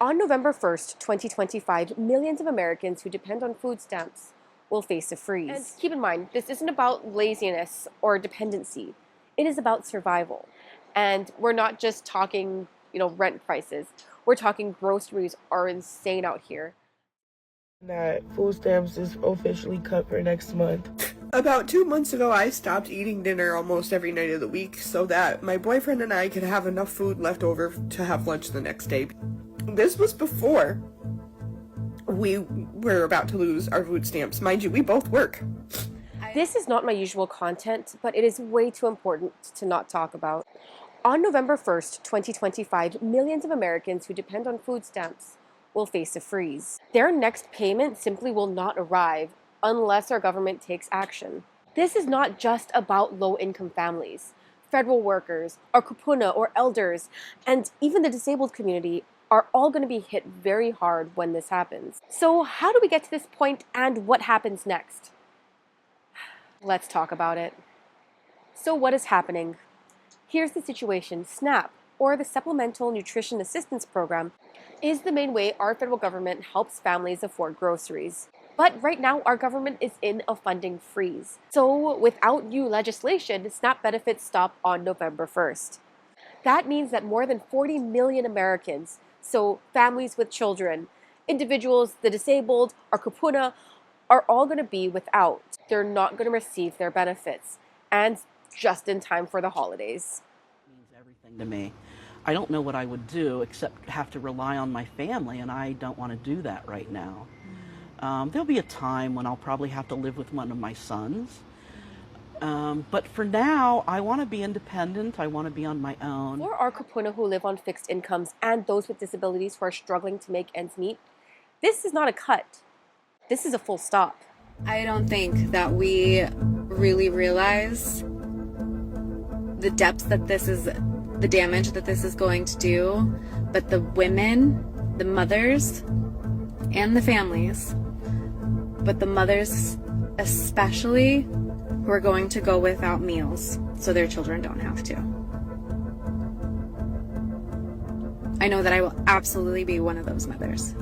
On November 1st, 2025, millions of Americans who depend on food stamps will face a freeze. And keep in mind, this isn't about laziness or dependency. It is about survival. And we're not just talking, rent prices. We're talking groceries are insane out here. That food stamps is officially cut for next month. About 2 months ago, I stopped eating dinner almost every night of the week so that my boyfriend and I could have enough food left over to have lunch the next day. This was before we were about to lose our food stamps. Mind you, we both work. This is not my usual content, but it is way too important to not talk about. On November 1st, 2025, millions of Americans who depend on food stamps will face a freeze. Their next payment simply will not arrive unless our government takes action. This is not just about low-income families. Federal workers, our kūpuna or elders, and even the disabled community are all going to be hit very hard when this happens. So how do we get to this point and what happens next? Let's talk about it. So what is happening? Here's the situation. SNAP, or the Supplemental Nutrition Assistance Program, is the main way our federal government helps families afford groceries. But right now, our government is in a funding freeze. So without new legislation, SNAP benefits stop on November 1st. That means that more than 40 million Americans, so families with children, individuals, the disabled, our kūpuna, are all going to be without. They're not going to receive their benefits, and just in time for the holidays. It means everything to me. I don't know what I would do except have to rely on my family, and I don't want to do that right now. There'll be a time when I'll probably have to live with one of my sons. But for now, I want to be independent. I want to be on my own. For our kūpuna who live on fixed incomes and those with disabilities who are struggling to make ends meet, this is not a cut. This is a full stop. I don't think that we really realize the depths that this is, the damage that this is going to do, but the women, the mothers, and the families, but the mothers especially, who are going to go without meals so their children don't have to. I know that I will absolutely be one of those mothers.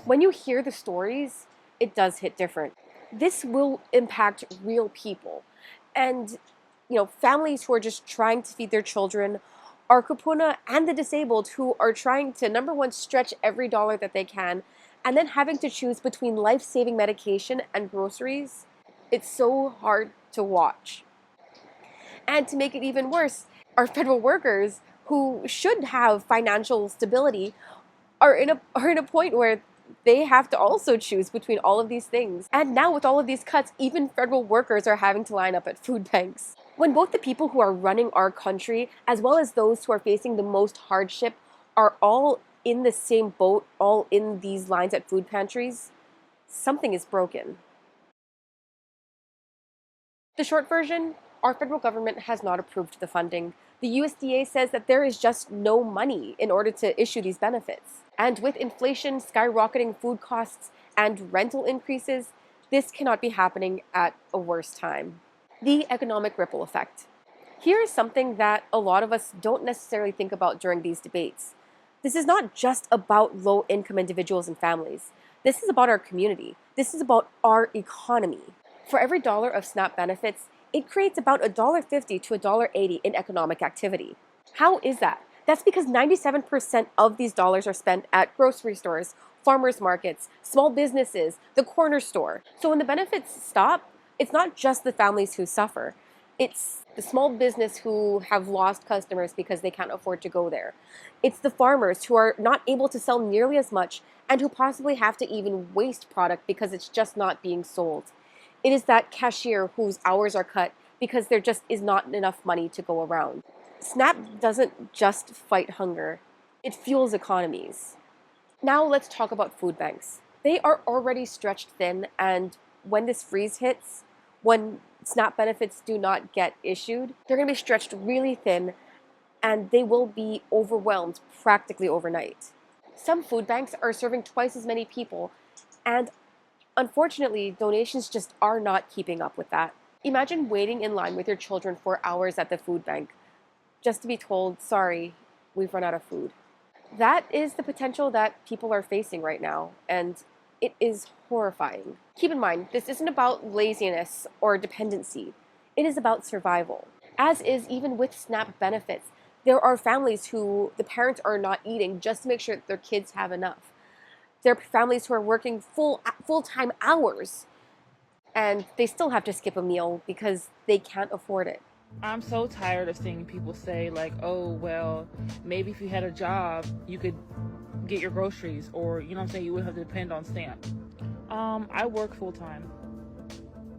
When you hear the stories, it does hit different. This will impact real people. And, families who are just trying to feed their children, our kūpuna and the disabled who are trying to, number one, stretch every dollar that they can, and then having to choose between life-saving medication and groceries. It's so hard to watch. And to make it even worse, our federal workers who should have financial stability are in a point where they have to also choose between all of these things. And now with all of these cuts, even federal workers are having to line up at food banks. When both the people who are running our country, as well as those who are facing the most hardship, are all in the same boat, all in these lines at food pantries, something is broken. The short version, our federal government has not approved the funding. The USDA says that there is just no money in order to issue these benefits. And with inflation, skyrocketing food costs, and rental increases, this cannot be happening at a worse time. The economic ripple effect. Here is something that a lot of us don't necessarily think about during these debates. This is not just about low-income individuals and families. This is about our community. This is about our economy. For every dollar of SNAP benefits, it creates about $1.50 to $1.80 in economic activity. How is that? That's because 97% of these dollars are spent at grocery stores, farmers markets, small businesses, the corner store. So when the benefits stop, it's not just the families who suffer. It's the small business who have lost customers because they can't afford to go there. It's the farmers who are not able to sell nearly as much and who possibly have to even waste product because it's just not being sold. It is that cashier whose hours are cut because there just is not enough money to go around. SNAP doesn't just fight hunger, it fuels economies. Now let's talk about food banks. They are already stretched thin, and when this freeze hits, when SNAP benefits do not get issued, they're going to be stretched really thin, and they will be overwhelmed practically overnight. Some food banks are serving twice as many people, and unfortunately, donations just are not keeping up with that. Imagine waiting in line with your children for hours at the food bank just to be told, sorry, we've run out of food. That is the potential that people are facing right now, and it is horrifying. Keep in mind, this isn't about laziness or dependency. It is about survival. As is even with SNAP benefits, there are families who the parents are not eating just to make sure that their kids have enough. There are families who are working full-time hours, and they still have to skip a meal because they can't afford it. I'm so tired of seeing people say, like, oh, well, maybe if you had a job, you could get your groceries, or, you know what I'm saying, you would have to depend on stamps. I work full time.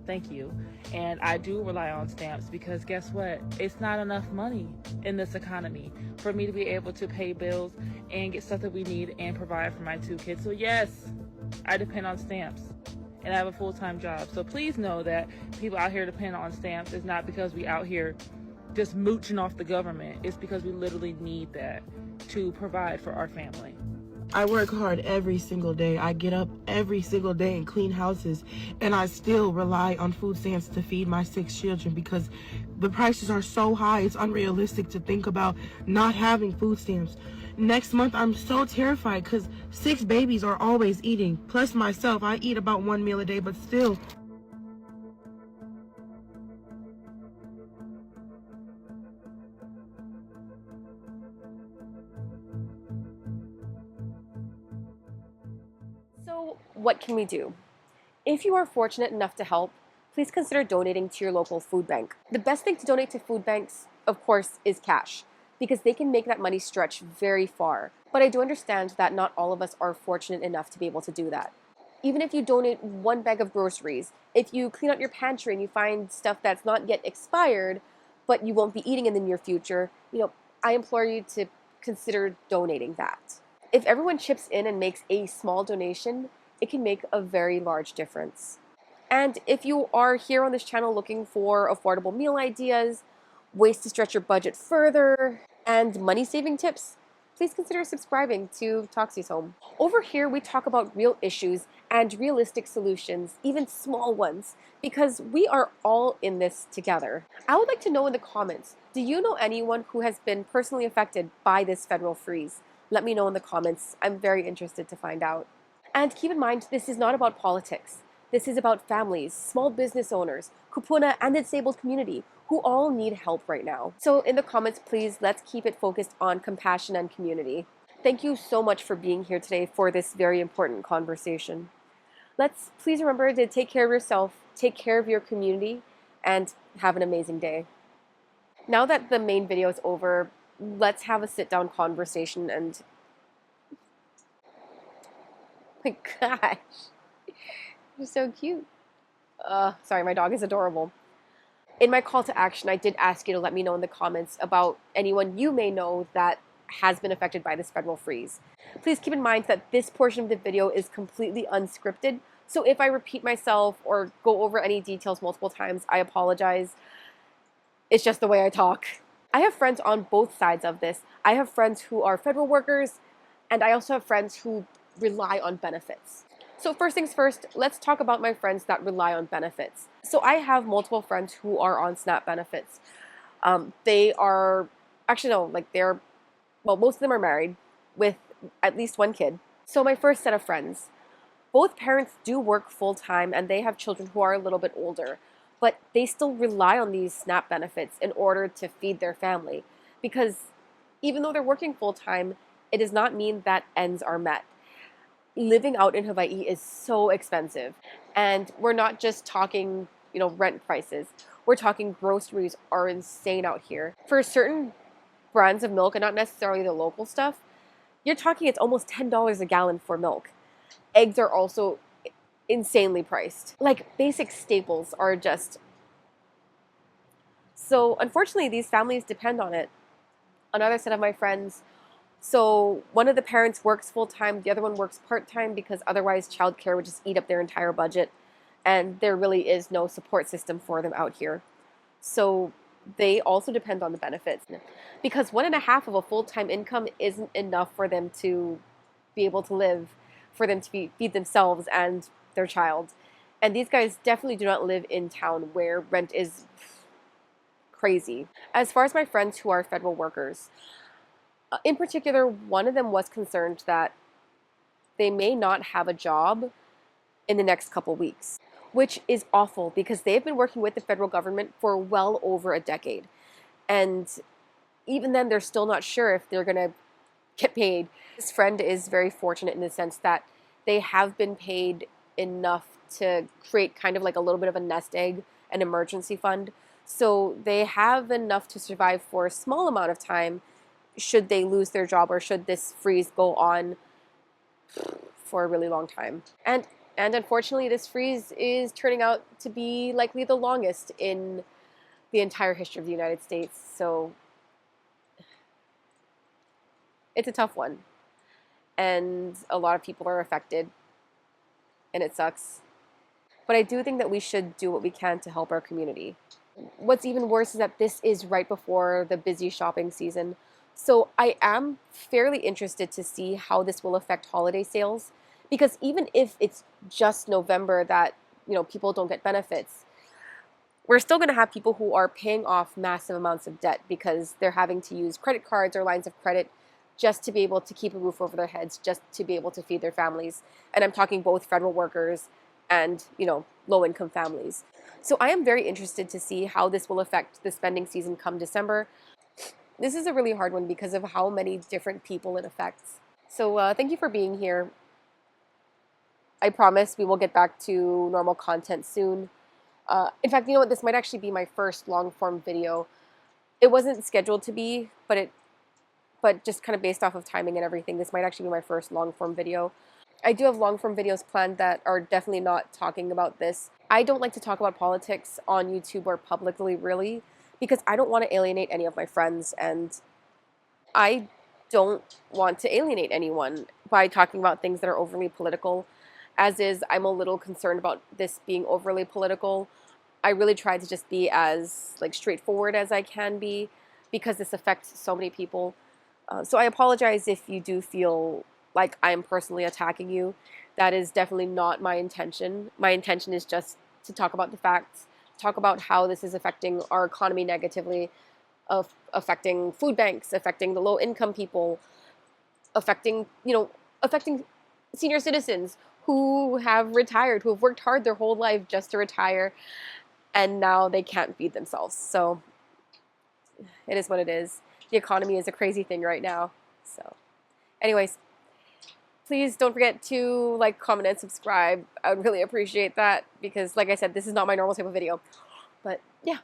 Thank you. And I do rely on stamps because guess what? It's not enough money in this economy for me to be able to pay bills and get stuff that we need and provide for my 2 kids. So yes, I depend on stamps. And I have a full-time job. So please know that people out here depend on stamps. It's not because we out here just mooching off the government. It's because we literally need that to provide for our family. I work hard every single day. I get up every single day and clean houses, and I still rely on food stamps to feed my 6 children because the prices are so high. It's unrealistic to think about not having food stamps. Next month, I'm so terrified because 6 babies are always eating. Plus myself, I eat about 1 meal a day, but still. So, what can we do? If you are fortunate enough to help, please consider donating to your local food bank. The best thing to donate to food banks, of course, is cash, because they can make that money stretch very far. But I do understand that not all of us are fortunate enough to be able to do that. Even if you donate 1 bag of groceries, if you clean out your pantry and you find stuff that's not yet expired, but you won't be eating in the near future, I implore you to consider donating that. If everyone chips in and makes a small donation, it can make a very large difference. And if you are here on this channel looking for affordable meal ideas, ways to stretch your budget further, and money-saving tips, please consider subscribing to Toxie's Home. Over here, we talk about real issues and realistic solutions, even small ones, because we are all in this together. I would like to know in the comments, do you know anyone who has been personally affected by this federal freeze? Let me know in the comments. I'm very interested to find out. And keep in mind, this is not about politics. This is about families, small business owners, kūpuna, and the disabled community who all need help right now. So in the comments, please, let's keep it focused on compassion and community. Thank you so much for being here today for this very important conversation. Let's please remember to take care of yourself, take care of your community, and have an amazing day. Now that the main video is over, let's have a sit-down conversation and... My gosh, you're so cute. Sorry, my dog is adorable. In my call to action, I did ask you to let me know in the comments about anyone you may know that has been affected by this federal freeze. Please keep in mind that this portion of the video is completely unscripted, so if I repeat myself or go over any details multiple times, I apologize. It's just the way I talk. I have friends on both sides of this. I have friends who are federal workers, and I also have friends who rely on benefits. So first things first, let's talk about my friends that rely on benefits. So I have multiple friends who are on SNAP benefits. They are, actually no, most of them are married with at least 1 kid. So my first set of friends, both parents do work full time and they have children who are a little bit older, but they still rely on these SNAP benefits in order to feed their family. Because even though they're working full time, it does not mean that ends are met. Living out in Hawaii is so expensive. And we're not just talking, rent prices. We're talking groceries are insane out here. For certain brands of milk, and not necessarily the local stuff, you're talking it's almost $10 a gallon for milk. Eggs are also insanely priced. Like, basic staples are just... So, unfortunately, these families depend on it. Another set of my friends, so one of the parents works full-time, the other one works part-time because otherwise childcare would just eat up their entire budget, and there really is no support system for them out here. So they also depend on the benefits because 1.5 of a full-time income isn't enough for them to be able to live, for them to feed themselves and their child. And these guys definitely do not live in town where rent is crazy. As far as my friends who are federal workers, in particular, one of them was concerned that they may not have a job in the next couple weeks, which is awful because they've been working with the federal government for well over a decade. And even then, they're still not sure if they're going to get paid. This friend is very fortunate in the sense that they have been paid enough to create kind of like a little bit of a nest egg, an emergency fund. So they have enough to survive for a small amount of time should they lose their job or should this freeze go on for a really long time. And unfortunately, this freeze is turning out to be likely the longest in the entire history of the United States. So it's a tough one. And a lot of people are affected. And it sucks. But I do think that we should do what we can to help our community. What's even worse is that this is right before the busy shopping season. So I am fairly interested to see how this will affect holiday sales. Because even if it's just November that, people don't get benefits, we're still going to have people who are paying off massive amounts of debt because they're having to use credit cards or lines of credit just to be able to keep a roof over their heads, just to be able to feed their families. And I'm talking both federal workers and, low-income families. So I am very interested to see how this will affect the spending season come December. This is a really hard one because of how many different people it affects. So thank you for being here. I promise we will get back to normal content soon. In fact, you know what? This might actually be my first long-form video. It wasn't scheduled to be, but just kind of based off of timing and everything, this might actually be my first long-form video. I do have long-form videos planned that are definitely not talking about this. I don't like to talk about politics on YouTube or publicly, really, because I don't want to alienate any of my friends, and I don't want to alienate anyone by talking about things that are overly political. As is, I'm a little concerned about this being overly political. I really try to just be as straightforward as I can be because this affects so many people. So I apologize if you do feel like I'm personally attacking you. That is definitely not my intention. My intention is just to talk about the facts, talk about how this is affecting our economy negatively, affecting food banks, affecting the low-income people, affecting senior citizens who have retired, who have worked hard their whole life just to retire, and now they can't feed themselves. So it is what it is. The economy is a crazy thing right now. So anyways, please don't forget to like, comment, and subscribe. I would really appreciate that because, like I said, this is not my normal type of video. But yeah.